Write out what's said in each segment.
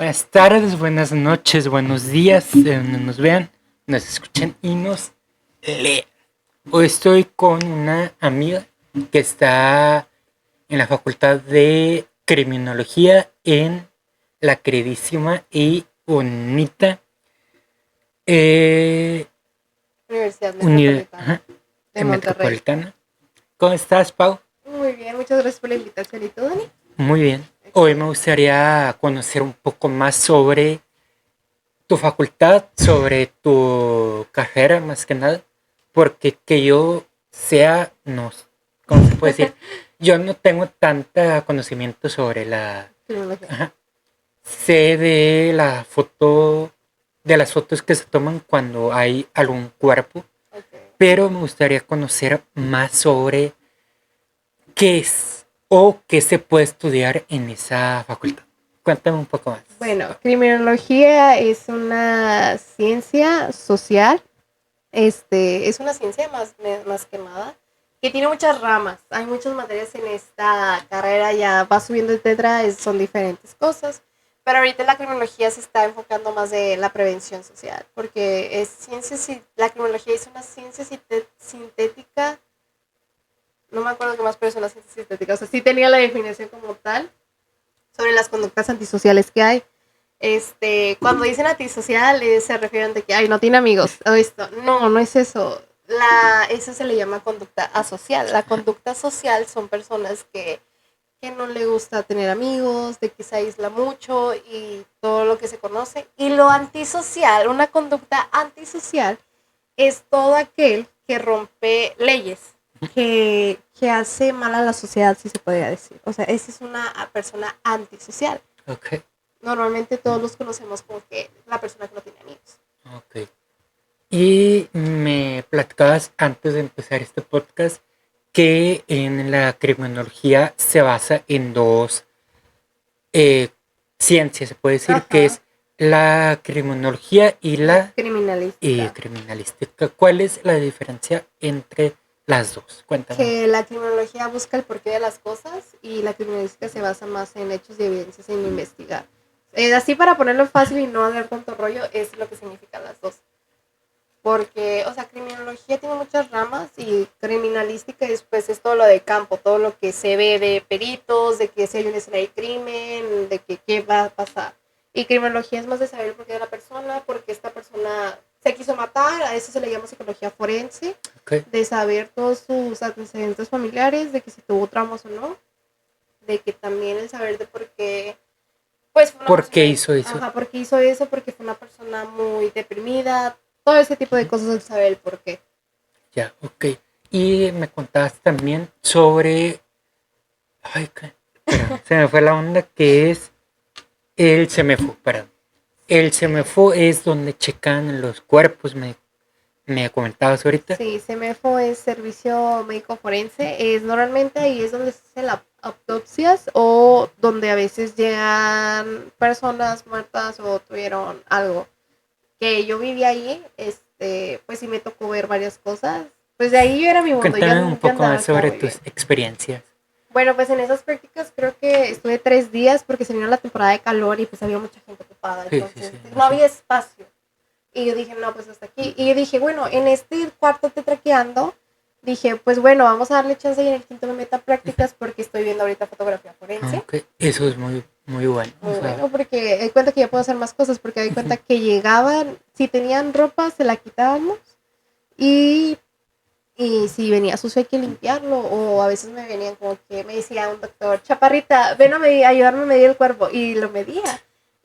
Buenas tardes, buenas noches, buenos días, de donde nos vean, nos escuchen y nos lean. Hoy estoy con una amiga que está en la Facultad de Criminología en la queridísima y bonita Universidad Uni- Metropolitana de de Monterrey. Metropolitana. ¿Cómo estás, Pau? Muy bien, muchas gracias por la invitación. ¿Y tú, Dani? Muy bien. Hoy me Excelente. gustaría conocer un poco más sobre tu facultad, sobre tu carrera más que nada, porque que yo sea, no, ¿cómo se puede decir? Yo no tengo tanta conocimiento sobre la, Criminología. ajá, sé de la foto, de las fotos que se toman cuando hay algún cuerpo, Ok. pero me gustaría conocer más sobre qué es o qué se puede estudiar en esa facultad. Cuéntame un poco más. Bueno, criminología es una ciencia social. Es una ciencia más que nada que tiene muchas ramas. Hay muchas materias en esta carrera, ya va subiendo el tetra, son diferentes cosas. Pero ahorita la criminología se está enfocando más de la prevención social, porque es ciencia, la criminología es una ciencia sintética. No me acuerdo qué más, pero es una ciencia sintética. O sea, sí tenía la definición como tal sobre las conductas antisociales que hay. Cuando dicen antisocial se refieren de que, ay, no tiene amigos, o esto. No, no es eso. Eso se le llama conducta asocial. La conducta social son personas que no le gusta tener amigos, de que se aísla mucho y todo lo que se conoce. Y lo antisocial, una conducta antisocial, es todo aquel que rompe leyes, que hace mal a la sociedad, si se podría decir. O sea, esa es una persona antisocial. Ok, Normalmente todos los conocemos como que la persona que no tiene amigos. ok. Y me platicabas antes de empezar este podcast que en la criminología se basa en dos eh, ciencias, se puede decir, que Ajá. es la criminología y La la criminalística. criminalística. ¿Cuál es la diferencia entre las dos? Cuéntame un Que poco. la criminología busca el porqué de las cosas y la criminalística se basa más en hechos y evidencias en investigar. Así para ponerlo fácil y no dar tanto rollo, es lo que significan las dos. Porque, o sea, criminología tiene muchas ramas y criminalística después es todo lo de campo, todo lo que se ve de peritos, de que si hay una escena de crimen, de que qué va a pasar. Y criminología es más de saber el porqué de la persona, porque esta persona se quiso matar, a eso se le llama psicología forense, Okay. de saber todos sus antecedentes familiares, de que si tuvo traumas o no, de que también el saber de por qué pues fue una ¿Por qué persona, hizo eso? ajá, porque hizo eso, porque fue una persona muy deprimida, todo ese tipo de cosas, el saber el por qué. Ya, ok. Y me contabas también sobre... Ay, espérame, se me fue la onda que es el CEMEFO, perdón. El Sí. CEMEFO es donde checan los cuerpos, me comentabas ahorita. Sí, CEMEFO es Servicio Médico Forense. Normalmente ahí es donde se hacen las autopsias o donde a veces llegan personas muertas o tuvieron algo. Que yo viví ahí, pues sí me tocó ver varias cosas. Pues de ahí yo era mi mundo, Cuéntame un yo poco más andaba como sobre muy bien. tus experiencias. Bueno, pues en esas prácticas creo que estuve 3 días porque se vino la temporada de calor y pues había mucha gente ocupada, Sí, sí, entonces sí, me no imagino. había espacio. Y yo dije, no, pues hasta aquí. Y yo dije, bueno, en este cuarto tetraqueando, dije, pues bueno, vamos a darle chance y en el quinto me meta prácticas porque estoy viendo ahorita fotografía forense. Ok, eso es muy, muy bueno. O Muy sea, bueno, porque doy cuenta que ya puedo hacer más cosas, porque doy cuenta que llegaban, si tenían ropa, se la quitábamos y, y si venía sucio hay que limpiarlo, o a veces me venían como que me decía un doctor, chaparrita, ven a ayudarme a medir el cuerpo, y lo medía.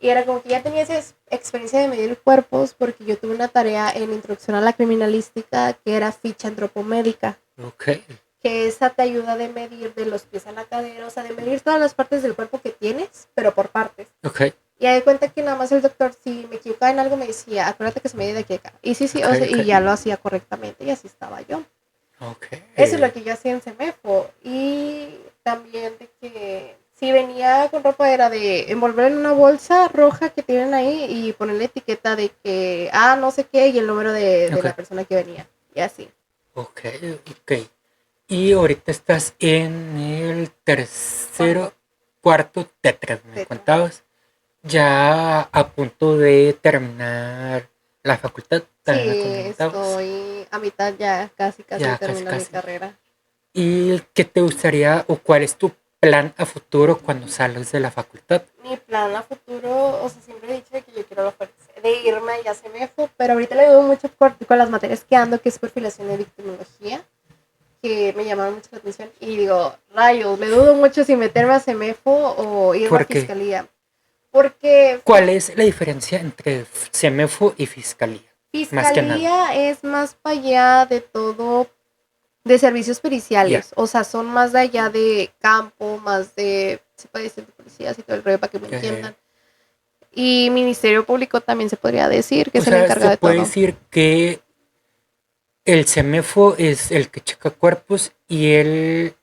Y era como que ya tenía esa experiencia de medir cuerpos porque yo tuve una tarea en Introducción a la Criminalística que era ficha antropomédica, ok, que esa te ayuda de medir de los pies a la cadera, o sea, de medir todas las partes del cuerpo que tienes, pero por partes. ok, Y de cuenta que nada más el doctor, si me equivocaba en algo, me decía, acuérdate que se mide de aquí a acá. Y sí, sí, ok, o sea, y ok, ya lo hacía correctamente y así estaba yo. ok. Eso es lo que yo hacía en CEMEFO. Y también de que si venía con ropa era de envolver en una bolsa roja que tienen ahí y ponerle etiqueta de que, no sé qué, y el número de Ok, la persona que venía. Y así. ok, ok. Y ahorita estás en el tercero, Cuarto, cuarto tetra, me tetra. contabas. ya a punto de terminar la facultad, Sí, también me comentabas. estoy a mitad ya, casi de Ya casi, terminar mi casi. carrera. ¿Y qué te gustaría o cuál es tu plan a futuro cuando salgas de la facultad? Mi plan a futuro, o sea, siempre he dicho que yo quiero de irme a CEMEFO, pero ahorita le veo mucho con las materias que ando, que es perfilación de victimología, que me llamaron mucho la atención. Y digo, rayos, me dudo mucho si meterme a CEMEFO o irme a Porque, fiscalía. Porque ¿cuál es la diferencia entre CEMEFO y fiscalía? Más que nada. fiscalía es más para allá de todo, de servicios Ya. periciales. O sea, son más de allá de campo, más de, se puede decir, de policías y todo el rollo para que me Ya, ya, ya. entiendan. Y Ministerio Público también se podría decir que O es el sea, se encargado de puede todo. decir que el CEMEFO es el que checa cuerpos y el,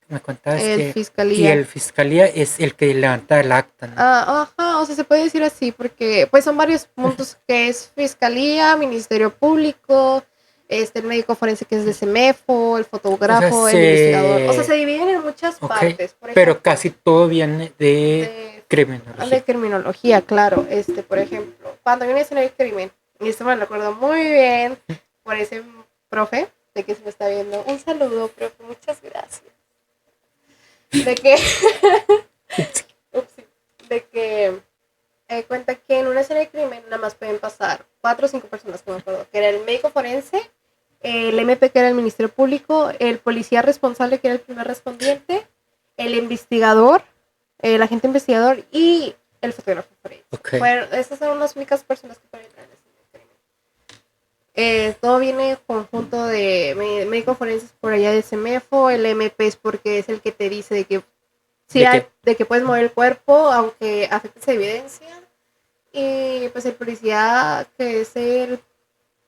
me contabas El que, y Fiscalía. el fiscalía es el que levanta el acta, ¿no? Ajá, o sea, se puede decir así porque pues son varios puntos que es Fiscalía, Ministerio Público, el médico forense que es de CEMEFO, el O sea, fotógrafo, el investigador. O sea, se dividen en muchas ok, partes. Por pero ejemplo, casi todo viene de de, de criminología. criminología, claro. Por ejemplo, cuando hay una escena de crimen, y esto me lo acuerdo muy bien por ese profe, de que se me está viendo. Un saludo, profe, muchas gracias. De que, ups, de que cuenta que en una escena de crimen nada más pueden pasar 4 o 5 personas, que me acuerdo, que era el médico forense, el MP que era el Ministerio Público, el policía responsable que era el primer respondiente, el investigador, el agente investigador y el fotógrafo forense. Ok, Esas son las únicas personas que pueden entrar en ese crimen. Todo viene en conjunto de médico forense por allá de CEMEFO, el MP es porque es el que te dice de que sí ¿de hay, qué? de que puedes mover el cuerpo aunque afecte esa evidencia. Y pues el policía, que es el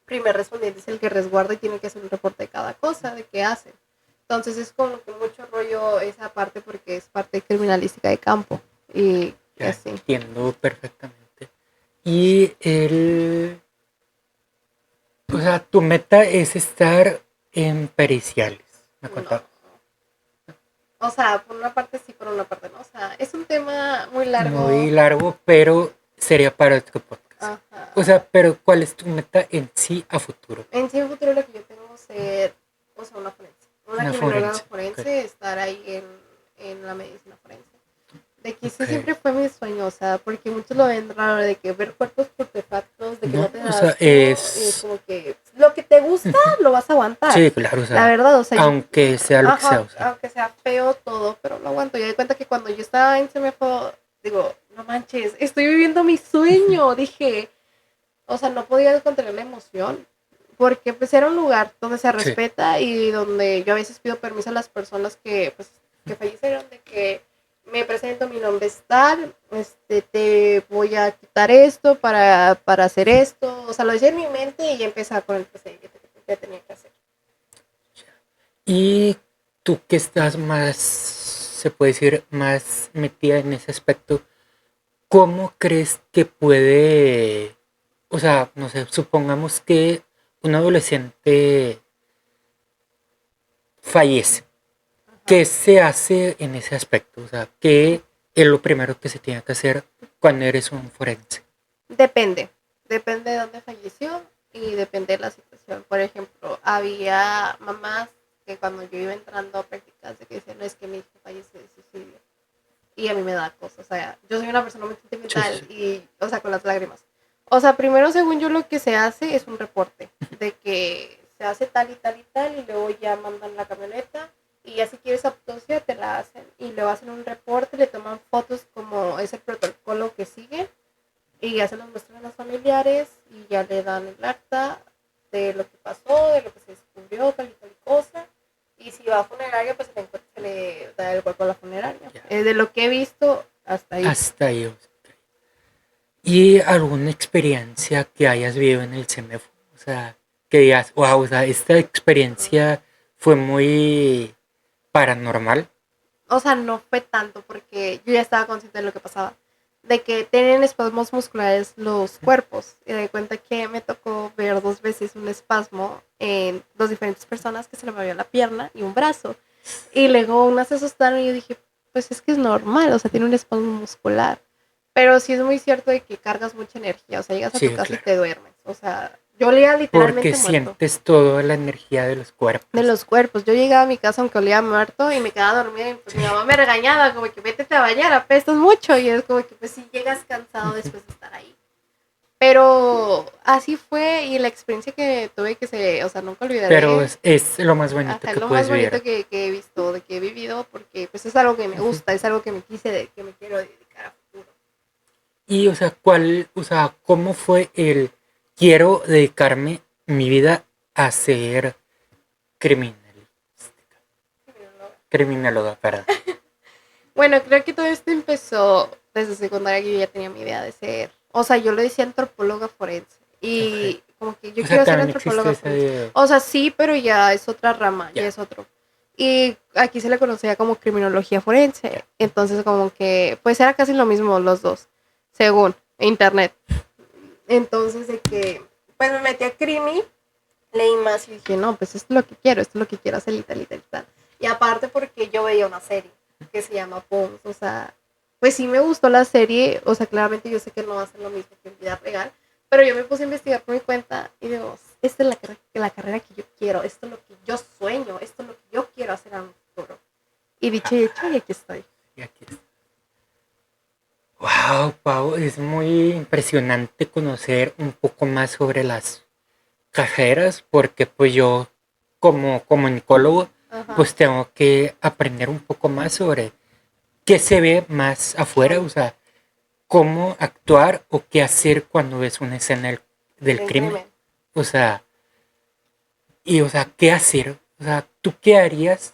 primer respondiente, es el que resguarda y tiene que hacer un reporte de cada cosa, de qué hace. Entonces es como que mucho rollo esa parte porque es parte criminalística de campo. Y Ya así. entiendo perfectamente. Y el, o sea, tu meta es estar en periciales, me No. contabas. O sea, por una parte sí, por una parte no. O sea, es un tema muy Muy largo. largo, pero sería para otro podcast. O Ajá. sea, pero ¿cuál es tu meta en sí a futuro? En sí, en futuro lo que yo tengo es ser, o sea, una forense. Una Una criminóloga forense. Ok. forense, estar ahí en la medicina forense. De que Ok. ese siempre fue mi sueño, o sea, porque muchos lo ven raro, de que ver cuerpos putrefactos, de que no No, te o da sea, asco, y es es... como que lo que te gusta lo vas a aguantar. Sí, claro, o La sea, verdad, o sea, yo, aunque sea lo que sea, ajá, o sea. aunque sea feo todo, pero lo aguanto. Yo di cuenta que cuando yo estaba en CMFO, digo, no manches, estoy viviendo mi sueño, dije, o sea, no podía contener la emoción, porque pues era un lugar donde se Sí. respeta y donde yo a veces pido permiso a las personas que, pues, que fallecieron, de que me presento, mi nombre es tal, te voy a quitar esto para hacer esto, o sea, lo decía en mi mente y empezaba con el procedimiento que tenía que hacer. Y tú que estás más, se puede decir, más metida en ese aspecto, ¿cómo crees que puede, o sea, no sé, supongamos que un adolescente fallece? Ajá. ¿Qué se hace en ese aspecto? O sea, ¿qué es lo primero que se tiene que hacer cuando eres un forense? Depende de dónde falleció y depende de la situación. Por ejemplo, había mamás que cuando yo iba entrando a prácticas de que decían, no, es que mi hijo falleció de suicidio. Y a mí me da cosas, o sea, yo soy una persona muy Sí, sí, sentimental sí. y, o sea, con las lágrimas. O sea, primero, según yo, lo que se hace es un reporte de que se hace tal y tal y tal y luego ya mandan la camioneta y ya si quieres autopsia te la hacen y luego hacen un reporte, le toman fotos como es el protocolo que sigue y ya se los muestran a los familiares y ya le dan el acta de lo que pasó, de lo que se descubrió, tal y tal cosa. Y si va a funeraria, pues se le da el cuerpo a la funeraria. Ya. De lo que he visto, hasta ahí. Hasta ahí. O sea. ¿Y alguna experiencia que hayas vivido en el CEMEFO? O sea, que digas, wow, o sea, esta experiencia fue muy paranormal. O sea, no fue tanto porque yo ya estaba consciente de lo que pasaba. De que tienen espasmos musculares los cuerpos. Y de cuenta que me tocó ver 2 veces un espasmo en 2 diferentes personas que se le movió la pierna y un brazo. Y luego unas se asustaron y yo dije, pues es que es normal, o sea, tiene un espasmo muscular. Pero sí es muy cierto de que cargas mucha energía, o sea, llegas a tu Sí, casa y claro. te duermes. O sea, yo olía Porque literalmente muerto. sientes toda la energía de los De cuerpos. los cuerpos. Yo llegaba a mi casa aunque olía muerto y me quedaba dormida y pues mi mamá me regañaba como que vete a bañar, apestas mucho. Y es como que pues sí llegas cansado después de estar ahí. Pero así fue y la experiencia que tuve que se, o sea, nunca Pero olvidaré. es lo más bonito Hasta que lo más puedes bonito vivir. que he visto, de que he vivido, porque pues es algo que me Ujú. gusta, es algo que me quise, que me quiero dedicar a futuro. Y, o sea, cómo fue el quiero dedicarme mi vida a ser criminal, criminóloga, perdón. Bueno, creo que todo esto empezó desde secundaria, que yo ya tenía mi idea de ser, o sea, yo le decía antropóloga forense Ok. y como que yo O sea, quiero ser también existe antropóloga forense. ese... O sea, sí, pero ya es otra rama, ya Ya, es otro. Y aquí se le conocía como criminología forense, ya. entonces como que pues era casi lo mismo los dos, según internet. Entonces de que pues me metí a crimi, leí más y dije, no, pues esto es lo que quiero, esto es lo que quiero hacer y tal y tal y tal. Y aparte porque yo veía una serie que se llama Pons, o sea, pues sí me gustó la serie, o sea, claramente yo sé que no va a ser lo mismo que en vida real, pero yo me puse a investigar por mi cuenta y digo, esta es la carrera que yo quiero, esto es lo que yo sueño, esto es lo que yo quiero hacer en un futuro. Y dicho y hecho, y aquí estoy. Y aquí está. Wow, Pau, es muy impresionante conocer un poco más sobre las carreras, porque pues yo como comunicólogo, Ajá. pues tengo que aprender un poco más sobre qué se ve más afuera, o sea, cómo actuar o qué hacer cuando ves una escena del Del crimen. crimen. O sea, o sea, qué hacer. O sea, ¿tú qué harías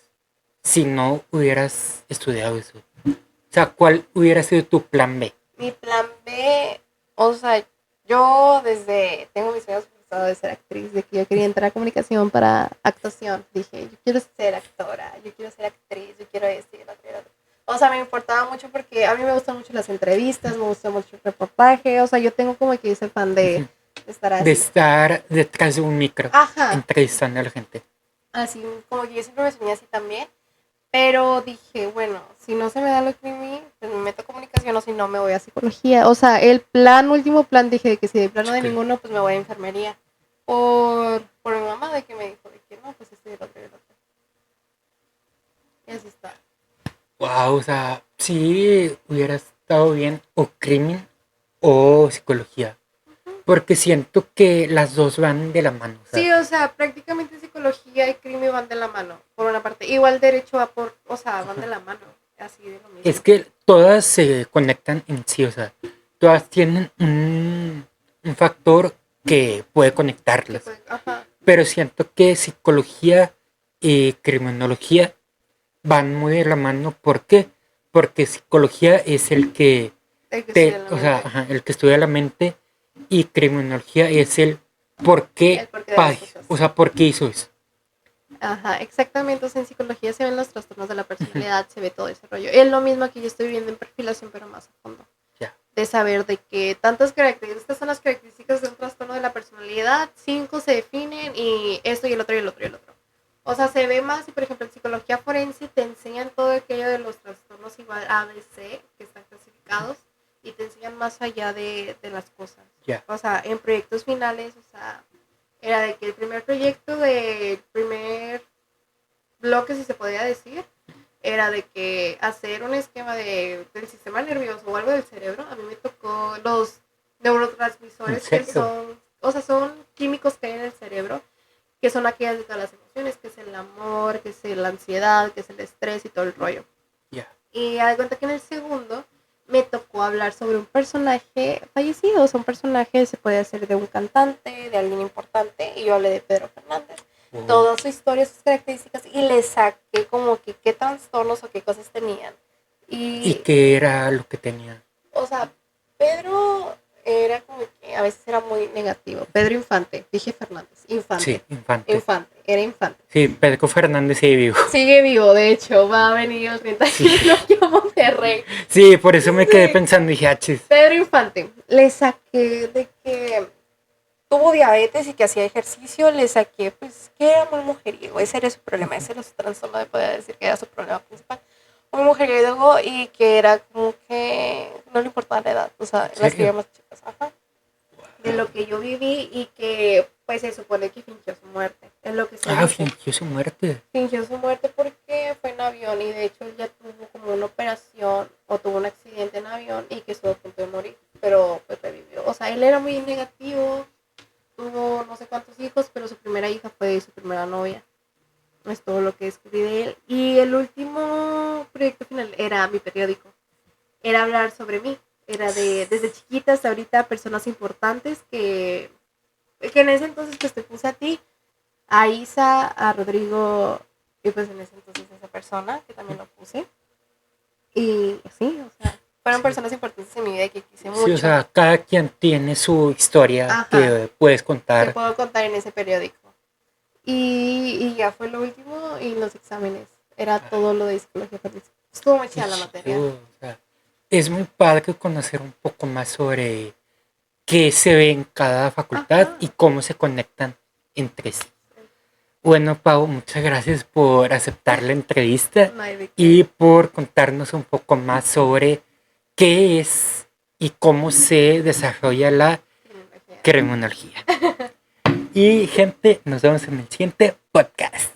si no hubieras estudiado eso? O sea, ¿cuál hubiera sido tu plan B? Mi plan B, o sea, yo desde, tengo mis sueños frustrados de ser actriz, de que yo quería entrar a comunicación para actuación. Dije, yo quiero ser actora, yo quiero ser actriz, yo quiero esto y lo otro y lo otro. O sea, me importaba mucho porque a mí me gustan mucho las entrevistas, me gusta mucho el reportaje, o sea, yo tengo como que ese fan de estar De así. estar detrás de un micro, Ajá, entrevistando a la gente. así como que yo siempre me soñé así también. Pero dije, bueno, si no se me da lo que a mí, pues me meto a comunicación o si no me voy a psicología. O sea, el plan, último plan, dije de que si de plano de Ok. ninguno, pues me voy a enfermería. Por mi mamá, de que me dijo de que no, pues estoy el otro y el otro. Y así está. Wow, o sea, sí hubiera estado bien o crimen o psicología. Porque siento que las dos van de la mano. O sea, Sí, o sea, prácticamente psicología y crimen van de la mano, por una parte. Igual derecho va por, o sea, van de ajá. la mano, así de lo Es mismo. que todas se conectan en sí, o sea, todas tienen un factor que puede Que conectarlas. pues, ajá, Pero siento que psicología y criminología van muy de la mano. ¿Por qué? Porque psicología es el que el que estudia la o sea, mente, ajá, el que estudia la mente, y criminología es el por qué, el porqué de las cosas. o sea, por qué hizo eso. Ajá, exactamente. O sea, en psicología se ven los trastornos de la personalidad, se ve todo ese rollo. Es lo mismo que yo estoy viendo en perfilación, pero más a fondo. Ya, De saber de que tantas características, estas son las características de un trastorno de la personalidad, 5 se definen y esto y el otro y el otro y el otro. O sea, se ve más y, por ejemplo, en psicología forense te enseñan todo aquello de los trastornos igual A, B, C, que están clasificados, y te enseñan más allá de las cosas. ya, O sea, en proyectos finales, o sea, era de que el primer proyecto del primer bloque, si se podía decir, era de que hacer un esquema del sistema nervioso o algo del cerebro. A mí me tocó los en neurotransmisores que serio, son, o sea, son químicos que hay en el cerebro, que son aquellas de todas las emociones, que es el amor, que es la ansiedad, que es el estrés y todo el rollo. ya, Y haz de cuenta que en el segundo me tocó hablar sobre un personaje fallecido, o sea, un personaje se puede hacer de un cantante, de alguien importante, y yo hablé de Pedro Fernández. oh, Toda su historia, sus características, y le saqué como que qué trastornos o qué cosas tenían. y Y, qué era lo que tenía. o sea, Pedro era como que a veces era muy negativo. Pedro Infante, dije Fernández, Sí, Infante, infante. Infante, era Infante. Sí, Pedro Fernández sigue vivo. Sigue vivo, de hecho, va a venir el Sí, 31 aquí a Monterrey. sí, por eso me quedé Sí. pensando, dije, ah, chis. Pedro Infante, le saqué de que tuvo diabetes y que hacía ejercicio, le saqué pues que era muy mujeriego, ese era su problema, ese era su trastorno de poder decir que era su problema principal. un mujeriego y que era como que no le importaba la edad, o sea, ¿En las serio? quería más chicas, ajá. De lo que yo viví y que pues se supone que fingió su muerte, es lo que se dice. Fingió su muerte. Fingió su muerte porque fue en avión y de hecho él ya tuvo como una operación o tuvo un accidente en avión y que estuvo a punto de morir, pero pues revivió. O sea, él era muy negativo, tuvo no sé cuántos hijos, pero su primera hija fue su primera novia. Es todo lo que descubrí de él. Y el último proyecto final era mi periódico. Era hablar sobre mí. Era de desde chiquita hasta ahorita personas importantes que en ese entonces pues te puse a ti, a Isa, a Rodrigo y pues en ese entonces esa persona que también lo puse. Y sí, o sea, fueron Sí. personas importantes en mi vida que quise mucho. Sí, o sea, cada quien tiene su historia Ajá. que puedes Que contar. puedo contar en ese periódico. Y ya fue lo último y los exámenes. Era todo lo de psicología forense. Estuvo muy chida la materia. O sea, es muy padre conocer un poco más sobre qué se ve en cada facultad Ajá. y cómo se conectan entre sí. Bueno, Pau, muchas gracias por aceptar la entrevista No hay de qué. y por contarnos un poco más sobre qué es y cómo se desarrolla la criminología. Y gente, nos vemos en el siguiente podcast.